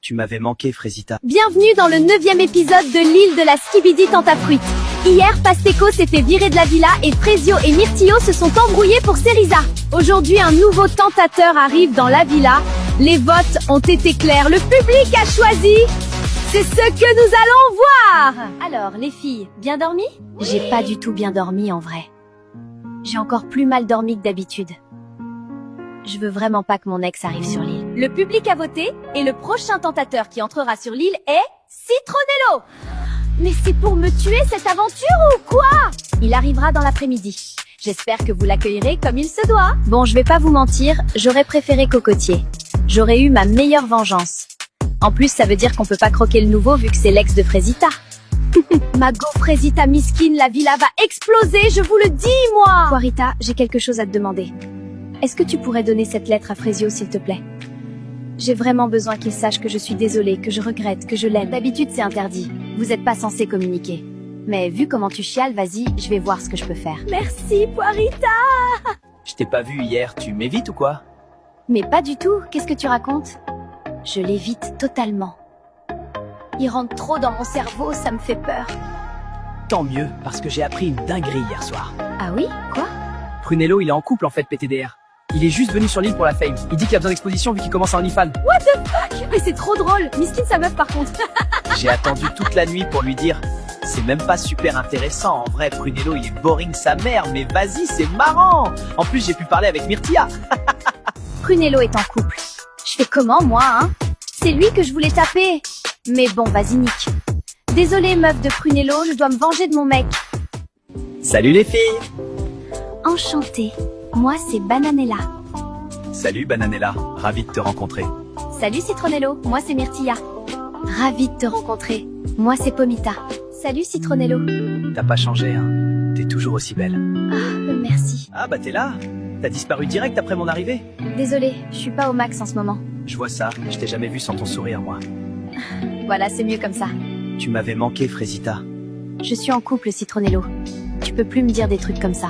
Tu m'avais manqué, Frésita. Bienvenue dans le 9e épisode de l'île de la Skibidi Tentafruit. Hier, Pasteco s'est fait virer de la villa et Frezio et Myrtillo se sont embrouillés pour Cerisa. Aujourd'hui, un nouveau tentateur arrive dans la villa. Les votes ont été clairs, le public a choisi. C'est ce que nous allons voir. Alors, les filles, bien dormi? J'ai pas du tout bien dormi en vrai. J'ai encore plus mal dormi que d'habitude. Je veux vraiment pas que mon ex arrive sur l'île. Le public a voté et le prochain tentateur qui entrera sur l'île est Citronello. Mais c'est pour me tuer cette aventure ou quoi? Il arrivera dans l'après-midi. J'espère que vous l'accueillerez comme il se doit. Bon, je vais pas vous mentir, j'aurais préféré Cocotier. J'aurais eu ma meilleure vengeance. En plus, ça veut dire qu'on peut pas croquer le nouveau vu que c'est l'ex de Frésita. Ma go Frésita miskine, la villa va exploser, je vous le dis, moi. Poirita, j'ai quelque chose à te demander. Est-ce que tu pourrais donner cette lettre à Frezio, s'il te plaît? J'ai vraiment besoin qu'il sache que je suis désolée, que je regrette, que je l'aime. D'habitude, c'est interdit. Vous n'êtes pas censé communiquer. Mais vu comment tu chiales, vas-y, je vais voir ce que je peux faire. Merci, Poirita. Je t'ai pas vu hier, tu m'évites ou quoi? Mais pas du tout, qu'est-ce que tu racontes? Je l'évite totalement. Il rentre trop dans mon cerveau, ça me fait peur. Tant mieux, parce que j'ai appris une dinguerie hier soir. Ah oui? Quoi? Prunello, il est en couple en fait, PTDR. Il est juste venu sur l'île pour la fame. Il dit qu'il a besoin d'exposition vu qu'il commence à OnlyFans. What the fuck? Mais c'est trop drôle, miskine sa meuf par contre. J'ai attendu toute la nuit pour lui dire. C'est même pas super intéressant, en vrai, Prunello il est boring sa mère, mais vas-y, c'est marrant. En plus, j'ai pu parler avec Myrtilla. Prunello est en couple. Je fais comment, moi, hein? C'est lui que je voulais taper. Mais bon, vas-y, nique. Désolée, meuf de Prunello, je dois me venger de mon mec. Salut les filles. Enchantée. Moi, c'est Bananella. Salut Bananella, ravi de te rencontrer. Salut Citronello, moi c'est Myrtilla. Ravie de te rencontrer. Moi c'est Pomita. Salut Citronello. T'as pas changé, hein? T'es toujours aussi belle. Ah, merci. Ah bah t'es là. T'as disparu direct après mon arrivée. Désolée, je suis pas au max en ce moment. Je vois ça, je t'ai jamais vu sans ton sourire, moi. Voilà, c'est mieux comme ça. Tu m'avais manqué, Frésita. Je suis en couple, Citronello. Tu peux plus me dire des trucs comme ça.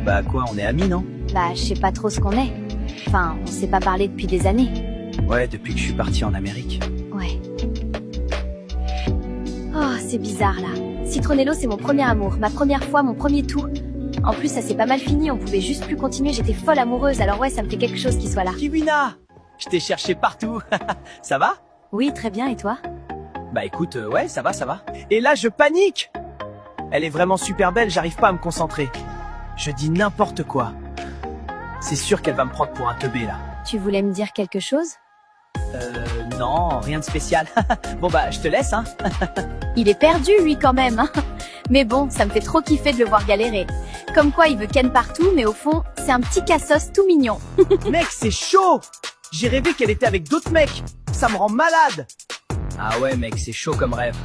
Bah quoi, on est amis, non? Bah, je sais pas trop ce qu'on est. Enfin, on s'est pas parlé depuis des années. Ouais, depuis que je suis parti en Amérique. Ouais. Oh, c'est bizarre, là. Citronello, c'est mon premier amour, ma première fois, mon premier tout. En plus, ça s'est pas mal fini, on pouvait juste plus continuer, j'étais folle amoureuse, alors ouais, ça me fait quelque chose qu'il soit là. Kiwina! Je t'ai cherché partout. Ça va? Oui, très bien, et toi? Bah écoute, ouais, ça va, ça va. Et là, je panique! Elle est vraiment super belle, j'arrive pas à me concentrer. Je dis n'importe quoi. C'est sûr qu'elle va me prendre pour un teubé, là. Tu voulais me dire quelque chose? Non, rien de spécial. Bon bah, je te laisse, hein. Il est perdu, lui, quand même, hein. Mais bon, ça me fait trop kiffer de le voir galérer. Comme quoi, il veut ken partout, mais au fond, c'est un petit cassos tout mignon. Mec, c'est chaud! J'ai rêvé qu'elle était avec d'autres mecs. Ça me rend malade. Ah ouais, mec, c'est chaud comme rêve.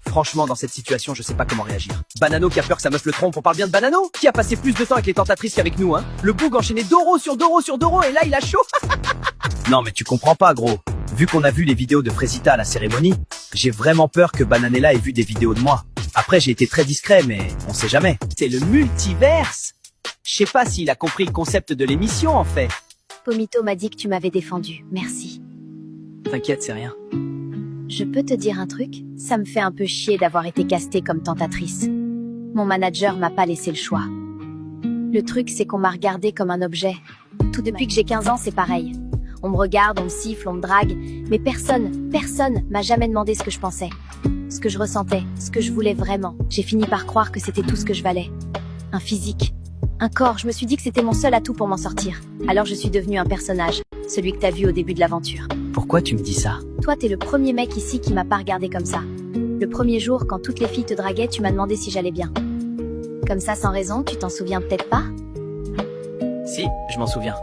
Franchement, dans cette situation, je sais pas comment réagir. Banano qui a peur que sa meuf le trompe, on parle bien de Banano? Qui a passé plus de temps avec les tentatrices qu'avec nous, hein? Le boug enchaîné Doro sur Doro sur Doro, et là, il a chaud. Non, mais tu comprends pas, gros. Vu qu'on a vu les vidéos de Frésita à la cérémonie, j'ai vraiment peur que Bananella ait vu des vidéos de moi. Après, j'ai été très discret, mais on sait jamais. C'est le multiverse. Je sais pas s'il a compris le concept de l'émission, en fait. Pomito m'a dit que tu m'avais défendu, merci. T'inquiète, c'est rien. Je peux te dire un truc? Ça me fait un peu chier d'avoir été castée comme tentatrice. Mon manager m'a pas laissé le choix. Le truc, c'est qu'on m'a regardée comme un objet. Tout depuis que j'ai 15 ans, c'est pareil. On me regarde, on me siffle, on me drague, mais personne m'a jamais demandé ce que je pensais, ce que je ressentais, ce que je voulais vraiment. J'ai fini par croire que c'était tout ce que je valais. Un physique, un corps, je me suis dit que c'était mon seul atout pour m'en sortir. Alors je suis devenue un personnage, celui que t'as vu au début de l'aventure. Pourquoi tu me dis ça? Toi, t'es le premier mec ici qui m'a pas regardé comme ça. Le premier jour, quand toutes les filles te draguaient, tu m'as demandé si j'allais bien. Comme ça, sans raison, tu t'en souviens peut-être pas? Si, je m'en souviens.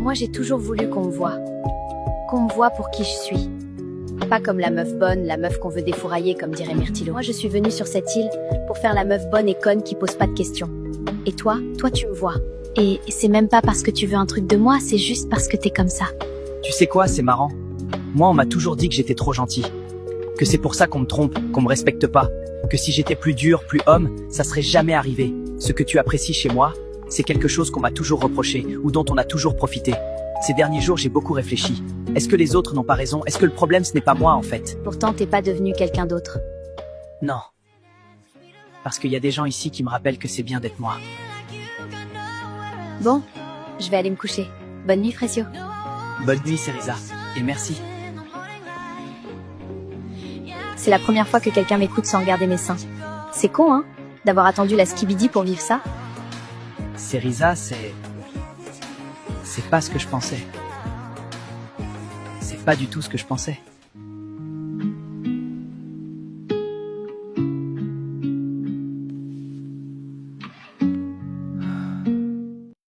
Moi, j'ai toujours voulu qu'on me voie. Qu'on me voie pour qui je suis. Pas comme la meuf bonne, la meuf qu'on veut défourailler, comme dirait Myrtillo. Moi, je suis venue sur cette île pour faire la meuf bonne et conne qui pose pas de questions. Et toi, tu me vois. Et c'est même pas parce que tu veux un truc de moi, c'est juste parce que t'es comme ça. Tu sais quoi, c'est marrant. Moi, on m'a toujours dit que j'étais trop gentil. Que c'est pour ça qu'on me trompe, qu'on me respecte pas. Que si j'étais plus dur, plus homme, ça serait jamais arrivé. Ce que tu apprécies chez moi, c'est quelque chose qu'on m'a toujours reproché, ou dont on a toujours profité. Ces derniers jours, j'ai beaucoup réfléchi. Est-ce que les autres n'ont pas raison? Est-ce que le problème, ce n'est pas moi, en fait? Pourtant, t'es pas devenu quelqu'un d'autre. Non. Parce qu'il y a des gens ici qui me rappellent que c'est bien d'être moi. Bon, je vais aller me coucher. Bonne nuit, Frezio. Bonne nuit, Cerisa. Et merci. C'est la première fois que quelqu'un m'écoute sans regarder mes seins. C'est con, hein, d'avoir attendu la skibidi pour vivre ça. Cerisa, c'est pas ce que je pensais. C'est pas du tout ce que je pensais.